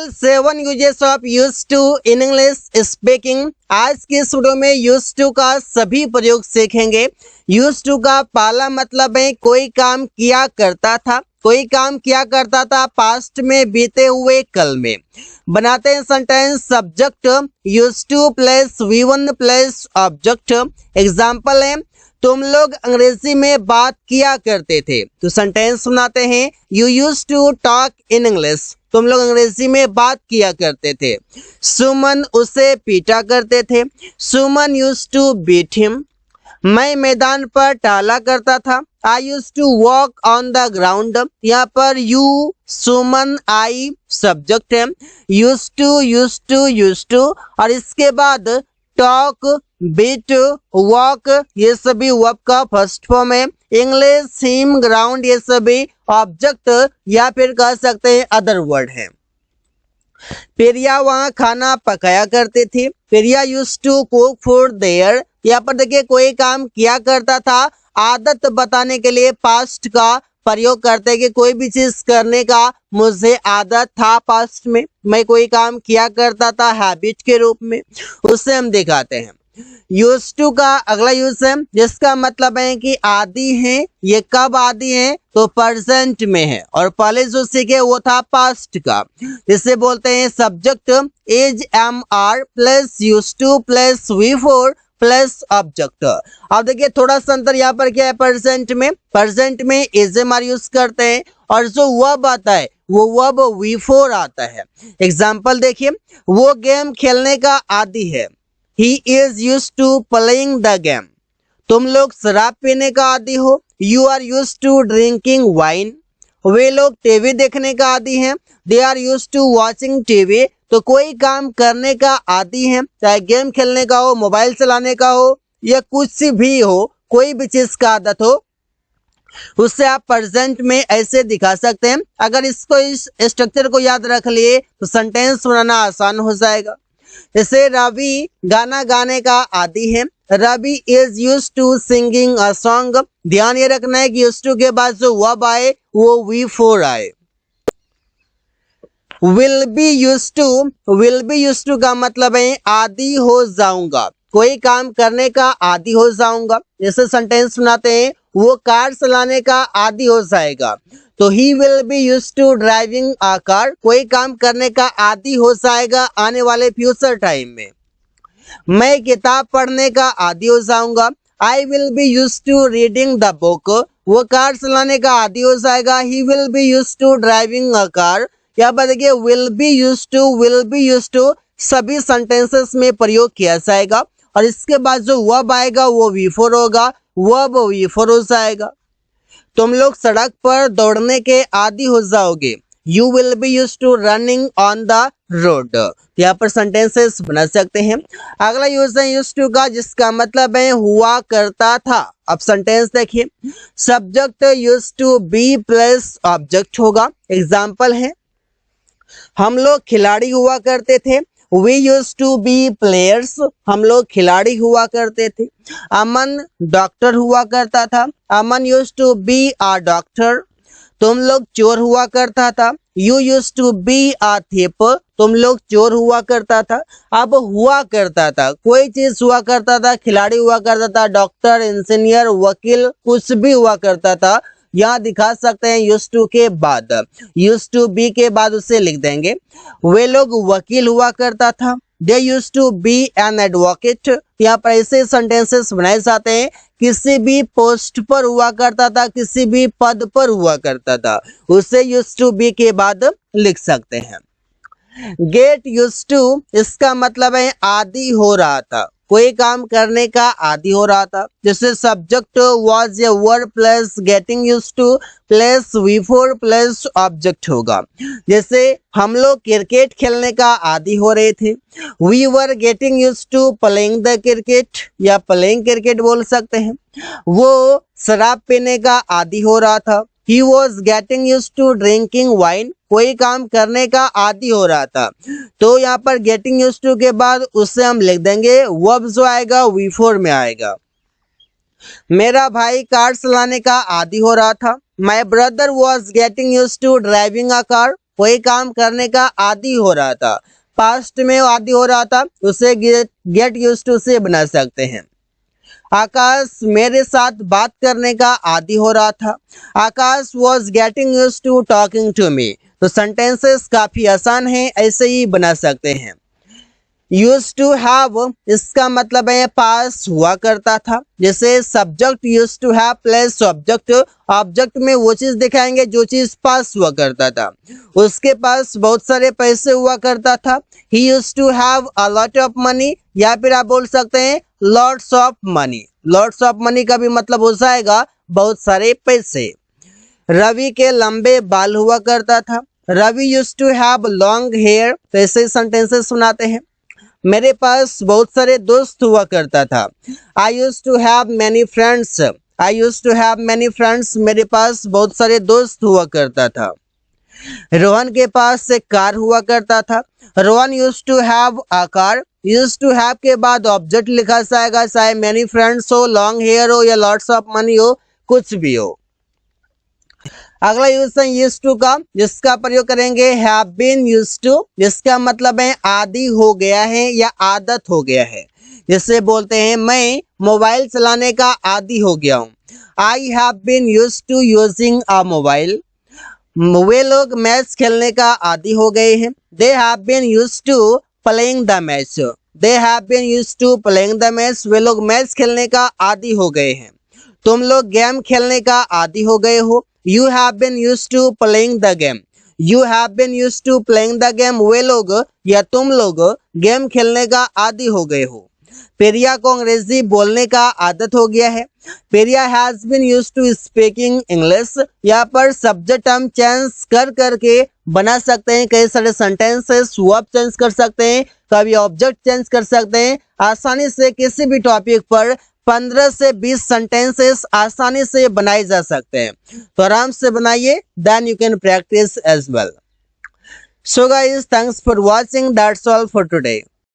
All 7 uses of use to in English speaking. आज की इस वीडियो में यूज टू का सभी प्रयोग सीखेंगे। यूज टू का पहला मतलब है कोई काम किया करता था, कोई काम किया करता था पास्ट में, बीते हुए कल में। बनाते हैं sentence. Subject use to plus V1 plus object. Example है तुम लोग अंग्रेजी में बात किया करते थे। तो सेंटेंस बनाते हैं you use to talk in English. तुम लोग अंग्रेजी में बात किया करते थे। सुमन उसे पीटा करते थे। Suman used to beat him. मैं मैदान पर टहला करता था। I used to walk on the ground. यहाँ पर यू, सुमन, आई सब्जेक्ट है। यूज टू और इसके बाद टॉक, बीट, वॉक ये सभी वर्ब का फर्स्ट फॉर्म है। इंग्लिश, हिम, ग्राउंड ये सभी ऑब्जेक्ट या फिर कह सकते हैं अदर वर्ड है। पेरिया वहाँ खाना पकाया करते थे। पेरिया use to cook food there. यहाँ पर देखिए कोई काम किया करता था, आदत बताने के लिए पास्ट का प्रयोग करते हैं कि कोई भी चीज करने का मुझे आदत था पास्ट में, मैं कोई काम किया करता था हैबिट के रूप में, उससे हम दिखाते हैं। यूज टू का अगला यूज है जिसका मतलब है कि आदि है। ये कब आदि है तो प्रेजेंट में है और पहले जो सीखे वो था पास्ट का, जिसे बोलते हैं subject is M R plus use to plus V4 plus object. अब देखिए थोड़ा सा अंतर यहाँ पर क्या है, प्रेजेंट में इज एम आर यूज करते हैं और जो वर्ब आता है वो वर्ब V4 आता है। एग्जाम्पल देखिए वो गेम खेलने का आदी है। He is used to playing the game. तुम लोग शराब पीने का आदी हो। You are used to drinking wine. वे लोग टीवी देखने का आदी हैं। They are used to watching TV. तो कोई काम करने का आदी है, चाहे गेम खेलने का हो, मोबाइल चलाने का हो या कुछ भी हो, कोई भी चीज का आदत हो, उससे आप प्रेजेंट में ऐसे दिखा सकते हैं। अगर इसको इस स्ट्रक्चर को याद रख लिए तो सेंटेंस बनाना आसान हो जाएगा। जैसे रवि गाना गाने का आदी है। Ravi is use to singing a song. ध्यान ये रखना है कि यूज टू के बाद जो वर्ब आए वो V4 आए। विल बी यूज टू का मतलब है आदी हो जाऊंगा, कोई काम करने का आदी हो जाऊंगा। जैसे सेंटेंस बनाते हैं वो कार चलाने का आदी हो जाएगा, तो he will be use to driving a car, कोई काम करने का आदी हो जाएगा आने वाले फ्यूचर टाइम में। मैं किताब पढ़ने का आदी हो जाऊंगा। I will be use to reading the book, वो कार चलाने का आदी हो जाएगा। He will be use to driving a car. यहाँ पर देखिए विल बी यूज टू सभी सेंटेंसेस में प्रयोग किया जाएगा और इसके बाद जो वर्ब आएगा वो V4 होगा, वर्ब V4 हो जाएगा। तुम लोग सड़क पर दौड़ने के आदी हो जाओगे। You will be use to running on the road. यहाँ पर सेंटेंसेस बना सकते हैं। अगला यूज है यूज टू का जिसका मतलब है हुआ करता था। अब सेंटेंस देखिए subject use to be plus object होगा। एग्जाम्पल है हम लोग खिलाड़ी हुआ करते थे। We used to be players. हम लोग खिलाड़ी हुआ करते थे। अमन डॉक्टर हुआ करता था। अमन used to be a doctor. तुम लोग चोर हुआ करता था। You used to be a thief. तुम लोग चोर हुआ करता था। अब हुआ करता था, कोई चीज हुआ करता था, खिलाड़ी हुआ करता था, डॉक्टर, इंजीनियर, वकील, कुछ भी हुआ करता था। यहाँ दिखा सकते हैं यूज टू के बाद, यूज टू बी के बाद उसे लिख देंगे। वे लोग वकील हुआ करता था। They used to be an advocate. यहाँ पर ऐसे सेंटेंसेस बनाए जाते हैं किसी भी पोस्ट पर हुआ करता था, किसी भी पद पर हुआ करता था, उसे यूज टू बी के बाद लिख सकते हैं। गेट यूज टू इसका मतलब है आदी हो रहा था, कोई काम करने का आदी हो रहा था। जैसे subject was a verb plus getting used to plus V4 plus object होगा। जैसे हम लोग क्रिकेट खेलने का आदी हो रहे थे। We were getting used to playing the cricket या प्लेइंग क्रिकेट बोल सकते हैं। वो शराब पीने का आदी हो रहा था। He was getting used to drinking wine. कोई काम करने का आदी हो रहा था। तो यहाँ पर getting used to के बाद उससे हम लिख देंगे वर्ब जो आएगा V4 में आएगा। मेरा भाई कार चलाने का आदी हो रहा था। My brother was getting used to driving a car. कोई काम करने का आदी हो रहा था, पास्ट में आदी हो रहा था, उसे गेट यूज्ड टू से बना सकते हैं। आकाश मेरे साथ बात करने का आदी हो रहा था। Akash was getting used to talking to me. तो सेंटेंसेस काफी आसान हैं, ऐसे ही बना सकते हैं। यूज टू हैव, इसका मतलब है पास हुआ करता था। जैसे subject use to have plus object, object में वो चीज दिखाएंगे जो चीज पास हुआ करता था। उसके पास बहुत सारे पैसे हुआ करता था। He used to have a lot of money, या फिर आप बोल सकते हैं lots of money. Lots of money का भी मतलब हो जाएगा बहुत सारे पैसे। रवि के लंबे बाल हुआ करता था। Ravi use to have long hair. तो ऐसे सेंटेंसेस सुनाते हैं। मेरे पास बहुत सारे दोस्त हुआ करता था। I used to have many friends. I used to have many friends, मेरे पास बहुत सारे दोस्त हुआ करता था। रोहन के पास एक कार हुआ करता था। Rohan use to have a car. Use to have के बाद ऑब्जेक्ट लिखा जाएगा, चाहे मैनी फ्रेंड्स हो, लॉन्ग हेयर हो या लॉट्स ऑफ मनी हो, कुछ भी हो। अगला यूज है यूज टू का, जिसका प्रयोग करेंगे हैव बीन यूज टू, जिसका मतलब है आदी हो गया है या आदत हो गया है। जिससे बोलते हैं मैं मोबाइल चलाने का आदी हो गया हूँ। I have been use to using a mobile. वे लोग मैच खेलने का आदी हो गए हैं। They have been use to playing the match. They have been use to playing the match, वे लोग मैच खेलने का आदी हो गए हैं। तुम लोग गेम खेलने का आदी हो गए हो। You have been used to playing the game. You have been used to playing the game. वे लोग या तुम लोग गेम खेलने का आदी हो गए हो। पेरिया को अंग्रेजी बोलने का आदत हो गया है। Periya has been used to speaking English. यहाँ पर सब्जेक्ट हम चेंज कर करके बना सकते हैं। कई सारे सेंटेंसेस वर्ब चेंज कर सकते हैं, कभी ऑब्जेक्ट चेंज कर सकते हैं। आसानी से किसी भी टॉपिक पर 15 से 20 सेंटेंसेस आसानी से बनाए जा सकते हैं। तो आराम से बनाइए, then you can practise as well. So guys, thanks for watching, that's all for today.